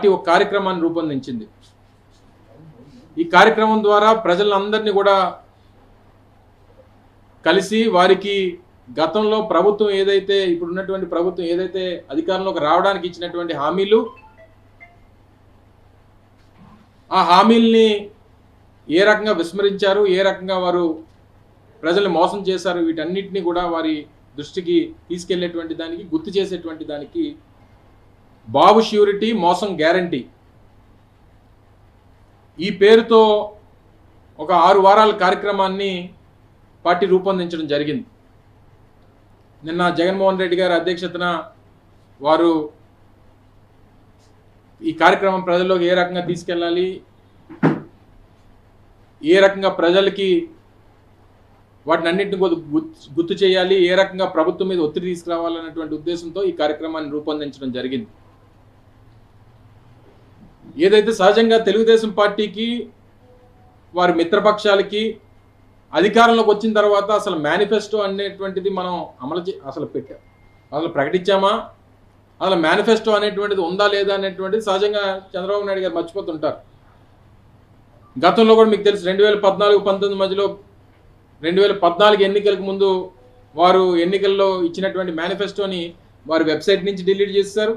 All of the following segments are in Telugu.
పార్టీ ఒక కార్యక్రమాన్ని రూపొందించింది. ఈ కార్యక్రమం ద్వారా ప్రజలందరినీ కూడా కలిసి వారికి గతంలో ప్రభుత్వం ఏదైతే ఇప్పుడున్నటువంటి ప్రభుత్వం ఏదైతే అధికారంలోకి రావడానికి ఇచ్చినటువంటి హామీలు, ఆ హామీల్ని ఏ రకంగా విస్మరించారు, ఏ రకంగా వారు ప్రజల్ని మోసం చేశారు, వీటన్నిటిని కూడా వారి దృష్టికి తీసుకెళ్లేటువంటి దానికి, గుర్తు చేసేటువంటి దానికి బాబు ష్యూరిటీ మోసం గ్యారంటీ ఈ పేరుతో ఒక 6 వారాల కార్యక్రమాన్ని పార్టీ రూపొందించడం జరిగింది. నిన్న జగన్మోహన్ రెడ్డి గారి అధ్యక్షతన వారు ఈ కార్యక్రమం ప్రజల్లోకి ఏ రకంగా తీసుకెళ్ళాలి, ఏ రకంగా ప్రజలకి వాటిని అన్నింటిని గుర్తు చేయాలి, ఏ రకంగా ప్రభుత్వం మీద ఒత్తిడి తీసుకురావాలన్నటువంటి ఉద్దేశంతో ఈ కార్యక్రమాన్ని రూపొందించడం జరిగింది. ఏదైతే సహజంగా తెలుగుదేశం పార్టీకి వారి మిత్రపక్షాలకి అధికారంలోకి వచ్చిన తర్వాత అసలు మేనిఫెస్టో అనేటువంటిది మనం అసలు ప్రకటించామా, అసలు మేనిఫెస్టో అనేటువంటిది ఉందా లేదా అనేటువంటిది సహజంగా చంద్రబాబు నాయుడు గారు మర్చిపోతుంటారు. గతంలో కూడా మీకు తెలుసు 2014-19 మధ్యలో 2014 ఎన్నికలకు ముందు వారు ఎన్నికల్లో ఇచ్చినటువంటి మేనిఫెస్టోని వారి వెబ్సైట్ నుంచి డిలీట్ చేశారు.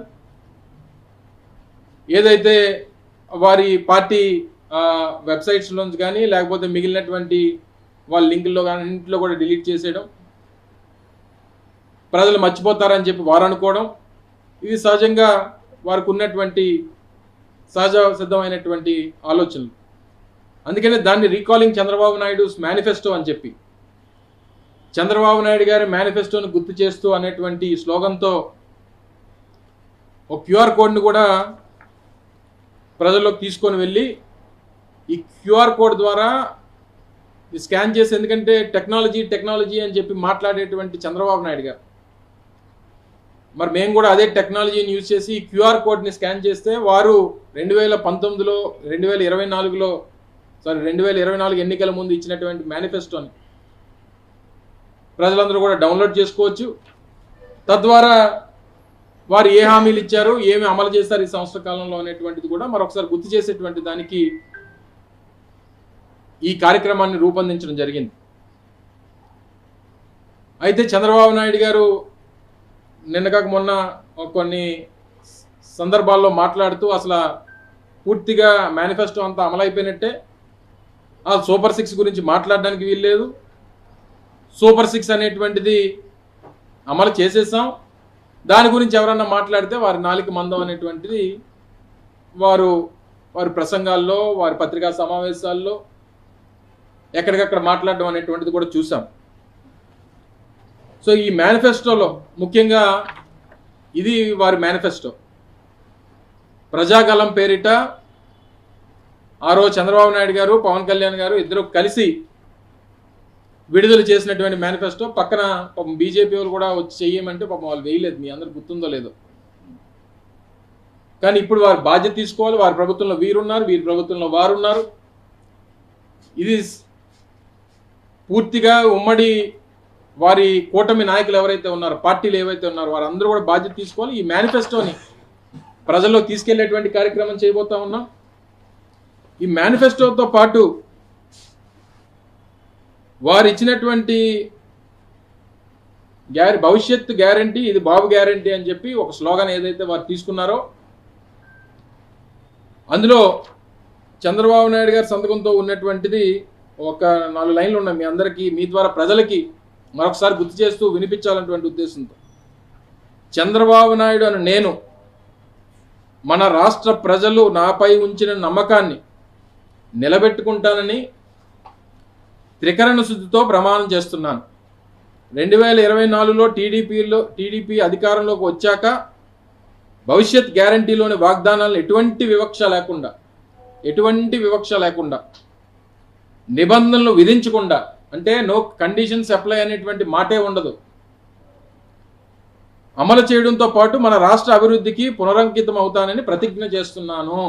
ఏదైతే వారి పార్టీ వెబ్సైట్స్లోంచి కానీ లేకపోతే మిగిలినటువంటి వాళ్ళ లింకుల్లో కానీ అన్నింటిలో కూడా డిలీట్ చేసేయడం, ప్రజలు మర్చిపోతారని చెప్పి వారు అనుకోవడం, ఇది సహజంగా వారికి ఉన్నటువంటి సహజ సిద్ధమైనటువంటి ఆలోచనలు. అందుకనే దాన్ని రీకాలింగ్ చంద్రబాబు నాయుడుస్ మేనిఫెస్టో అని చెప్పి, చంద్రబాబు నాయుడు గారి మేనిఫెస్టోను గుర్తు చేస్తూ అనేటువంటి స్లోగన్తో ఒక క్యూఆర్ కోడ్ని కూడా ప్రజల్లోకి తీసుకొని వెళ్ళి ఈ క్యూఆర్ కోడ్ ద్వారా స్కాన్ చేసి, ఎందుకంటే టెక్నాలజీ అని చెప్పి మాట్లాడేటువంటి చంద్రబాబు నాయుడు గారు, మరి మేము కూడా అదే టెక్నాలజీని యూజ్ చేసి ఈ క్యూఆర్ కోడ్ని స్కాన్ చేస్తే వారు 2019లో 2024 ఎన్నికల ముందు ఇచ్చినటువంటి మేనిఫెస్టోని ప్రజలందరూ కూడా డౌన్లోడ్ చేసుకోవచ్చు. తద్వారా వారు ఏ హామీలు ఇచ్చారు, ఏమి అమలు చేశారు ఈ సంవత్సర కాలంలో అనేటువంటిది కూడా మరొకసారి గుర్తు చేసేటువంటి దానికి ఈ కార్యక్రమాన్ని రూపొందించడం జరిగింది. అయితే చంద్రబాబు నాయుడు గారు నిన్నగాక మొన్న కొన్ని సందర్భాల్లో మాట్లాడుతూ అసలు పూర్తిగా మేనిఫెస్టో అంతా అమలైపోయినట్టే, ఆ సూపర్ 6 గురించి మాట్లాడడానికి వీల్లేదు, సూపర్ 6 అనేటువంటిది అమలు చేసేసాం, దాని గురించి ఎవరన్నా మాట్లాడితే వారి నాలిక మందం అనేటువంటిది వారి ప్రసంగాల్లో, వారి పత్రికా సమావేశాల్లో ఎక్కడికక్కడ మాట్లాడడం అనేటువంటిది కూడా చూసాం. సో ఈ మేనిఫెస్టోలో ముఖ్యంగా ఇది వారి మేనిఫెస్టో. ప్రజాగలం పేరిట ఆ రోజు చంద్రబాబు నాయుడు గారు, పవన్ కళ్యాణ్ గారు ఇద్దరు కలిసి విడుదల చేసినటువంటి మేనిఫెస్టో. పక్కన పాపం బీజేపీ వాళ్ళు కూడా వచ్చి చెయ్యమంటే పాపం వాళ్ళు వేయలేదు, మీ అందరికి గుర్తుందో లేదో. కానీ ఇప్పుడు వారు బాధ్యత తీసుకోవాలి. వారి ప్రభుత్వంలో వీరున్నారు, వీరి ప్రభుత్వంలో వారున్నారు. ఇది పూర్తిగా ఉమ్మడి వారి కూటమి నాయకులు ఎవరైతే ఉన్నారో, పార్టీలు ఏవైతే ఉన్నారో వారందరూ కూడా బాధ్యత తీసుకోవాలి. ఈ మేనిఫెస్టోని ప్రజల్లో తీసుకెళ్లేటువంటి కార్యక్రమం చేయబోతా ఉన్నాం. ఈ మేనిఫెస్టోతో పాటు వారు ఇచ్చినటువంటి భవిష్యత్తు గ్యారంటీ, ఇది బాబు గ్యారంటీ అని చెప్పి ఒక స్లోగన్ ఏదైతే వారు తీసుకున్నారో అందులో చంద్రబాబు నాయుడు గారి సంతకంతో ఉన్నటువంటిది ఒక 4 లైన్లు ఉన్నాయి. మీ అందరికీ, మీ ద్వారా ప్రజలకి మరొకసారి గుర్తు చేస్తూ వినిపించాలన్నటువంటి ఉద్దేశంతో, చంద్రబాబు నాయుడు అని నేను మన రాష్ట్ర ప్రజలు నాపై ఉంచిన నమ్మకాన్ని నిలబెట్టుకుంటానని త్రికరణ శుద్ధితో ప్రమాణం చేస్తున్నాను. 2024లో టీడీపీ అధికారంలోకి వచ్చాక భవిష్యత్ గ్యారంటీలోని వాగ్దానాలను ఎటువంటి వివక్ష లేకుండా నిబంధనలు విధించకుండా, అంటే నో కండిషన్స్ అప్లై అనేటువంటి మాటే ఉండదు, అమలు చేయడంతో పాటు మన రాష్ట్ర అభివృద్ధికి పునరంకితం అవుతానని ప్రతిజ్ఞ చేస్తున్నాను.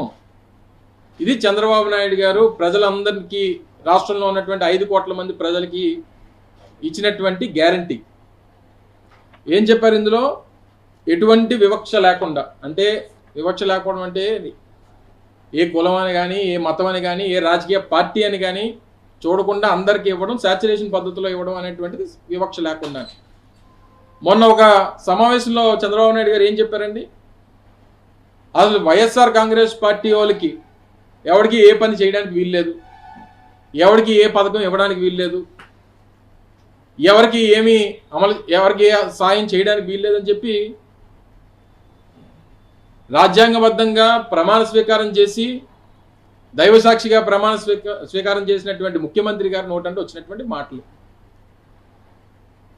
ఇది చంద్రబాబు నాయుడు గారు ప్రజలందరికీ, రాష్ట్రంలో ఉన్నటువంటి 5 కోట్ల మంది ప్రజలకి ఇచ్చినటువంటి గ్యారంటీ. ఏం చెప్పారు ఇందులో? ఎటువంటి వివక్ష లేకుండా, అంటే వివక్ష లేకపోవడం అంటే ఏ కులం అని కానీ, ఏ మతం అని కానీ, ఏ రాజకీయ పార్టీ అని కానీ చూడకుండా అందరికీ ఇవ్వడం, శాచురేషన్ పద్ధతిలో ఇవ్వడం అనేటువంటిది వివక్ష లేకుండా. మొన్న ఒక సమావేశంలో చంద్రబాబు నాయుడు గారు ఏం చెప్పారండి, అసలు వైఎస్ఆర్ కాంగ్రెస్ పార్టీ వాళ్ళకి ఎవరికి ఏ పని చేయడానికి వీల్లేదు, ఎవరికి ఏ పథకం ఇవ్వడానికి వీల్లేదు, ఎవరికి ఎవరికి ఏ సాయం చేయడానికి వీల్లేదని చెప్పి రాజ్యాంగబద్ధంగా ప్రమాణ స్వీకారం చేసి దైవసాక్షిగా ప్రమాణ స్వీకారం చేసినటువంటి ముఖ్యమంత్రి గారి నోటంటే వచ్చినటువంటి మాటలు.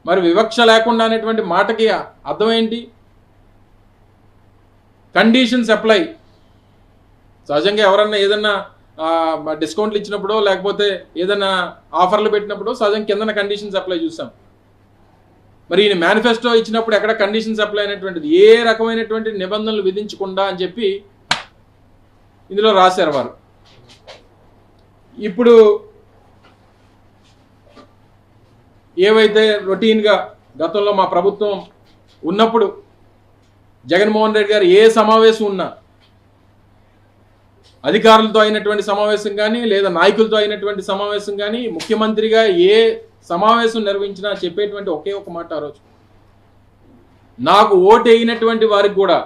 మరి వివక్ష లేకుండా అనేటువంటి మాటకి అర్థం ఏంటి? Conditions apply. సహజంగా ఎవరన్నా ఏదన్నా డిస్కౌంట్లు ఇచ్చినప్పుడు లేకపోతే ఏదైనా ఆఫర్లు పెట్టినప్పుడు సహజంగా కిందన కండిషన్స్ అప్లై చూసాం. మరి ఈయన మేనిఫెస్టో ఇచ్చినప్పుడు ఎక్కడ కండిషన్స్ అప్లై అయినటువంటిది, ఏ రకమైనటువంటి నిబంధనలు విధించకుండా అని చెప్పి ఇందులో రాశారు వారు. ఇప్పుడు ఏవైతే రొటీన్గా గతంలో మా ప్రభుత్వం ఉన్నప్పుడు జగన్మోహన్ రెడ్డి గారు ఏ సమావేశం ఉన్నా, అధికారులతో అయినటువంటి సమావేశం కానీ లేదా నాయకులతో అయినటువంటి సమావేశం కానీ, ముఖ్యమంత్రిగా ఏ సమావేశం నిర్వహించినా చెప్పేటువంటి ఒకే ఒక మాట ఆ రోజు, నాకు ఓటు వేయినటువంటి వారికి కూడా,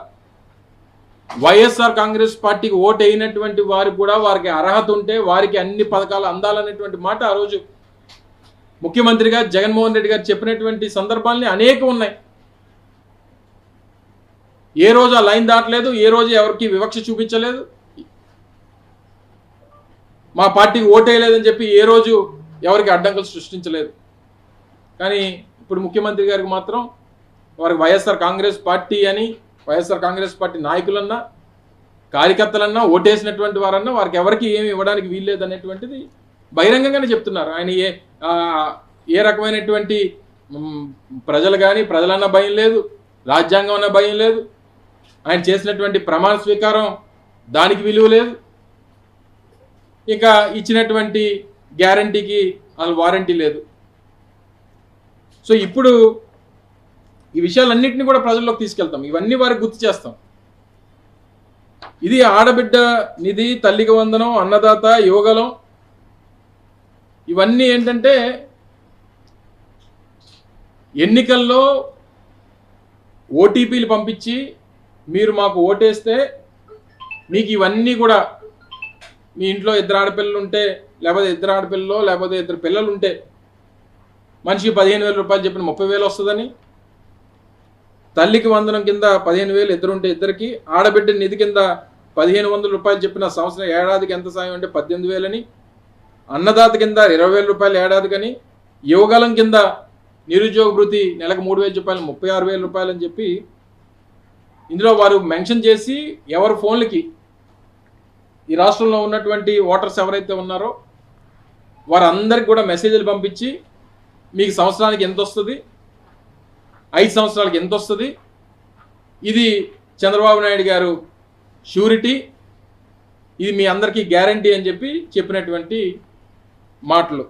వైఎస్ఆర్ కాంగ్రెస్ పార్టీకి ఓటు వేయినటువంటి వారికి కూడా వారికి అర్హత ఉంటే వారికి అన్ని పథకాలు అందాలనేటువంటి మాట ఆ రోజు ముఖ్యమంత్రిగా జగన్మోహన్ రెడ్డి గారు చెప్పినటువంటి సందర్భాలని అనేకం ఉన్నాయి. ఏ రోజు ఆ లైన్ దాటలేదు, ఏ రోజు ఎవరికి వివక్ష చూపించలేదు, మా పార్టీకి ఓటేయలేదని చెప్పి ఏ రోజు ఎవరికి అడ్డంకులు సృష్టించలేదు. కానీ ఇప్పుడు ముఖ్యమంత్రి గారికి మాత్రం వారికి వైఎస్ఆర్ కాంగ్రెస్ పార్టీ అని, వైఎస్ఆర్ కాంగ్రెస్ పార్టీ నాయకులన్నా కార్యకర్తలన్నా ఓటేసినటువంటి వారన్నా వారికి ఎవరికి ఏమి ఇవ్వడానికి వీల్లేదు అనేటువంటిది బహిరంగంగానే చెప్తున్నారు. ఆయన ఏ రకమైనటువంటి ప్రజలు కానీ, ప్రజలన్నా భయం లేదు, రాజ్యాంగం అన్న భయం లేదు, ఆయన చేసినటువంటి ప్రమాణ స్వీకారం దానికి విలువ లేదు, ఇంకా ఇచ్చినటువంటి గ్యారంటీకి అసలు వారంటీ లేదు. సో ఇప్పుడు ఈ విషయాలన్నింటినీ కూడా ప్రజల్లోకి తీసుకెళ్తాం, ఇవన్నీ వారికి గుర్తు చేస్తాం. ఇది ఆడబిడ్డ నిధి, తల్లికి వందనం, అన్నదాత, యువగలం, ఇవన్నీ ఏంటంటే ఎన్నికల్లో ఓటీపీలు పంపించి మీరు మాకు ఓటేస్తే మీకు ఇవన్నీ కూడా, మీ ఇంట్లో ఇద్దరు ఆడపిల్లలు ఉంటే లేకపోతే ఇద్దరు ఆడపిల్లలు లేకపోతే ఇద్దరు పిల్లలు ఉంటే మనిషికి 15,000 రూపాయలు చెప్పిన 30,000 వస్తుందని, తల్లికి వందనం కింద 15,000 ఇద్దరుంటే ఇద్దరికి, ఆడబిడ్డ నిధి కింద 1,500 రూపాయలు చెప్పిన సంవత్సరం ఏడాదికి ఎంత సాయం అంటే 18,000 అని, అన్నదాత కింద 20,000 రూపాయలు ఏడాదికని, యువగలం కింద నిరుద్యోగ భృతి నెలకు 3,000 రూపాయలు 36,000 రూపాయలు అని చెప్పి ఇందులో వారు మెన్షన్ చేసి ఎవరి ఫోన్లకి ఈ రాష్ట్రంలో ఉన్నటువంటి ఓటర్స్ ఎవరైతే ఉన్నారో వారందరికి కూడా మెసేజ్లు పంపించి మీకు సంవత్సరానికి ఎంత వస్తుంది, 5 సంవత్సరాలకి ఎంత వస్తుంది, ఇది చంద్రబాబు నాయుడు గారు షూరిటీ, ఇది మీ అందరికీ గ్యారంటీ అని చెప్పి చెప్పినటువంటి మాటలు.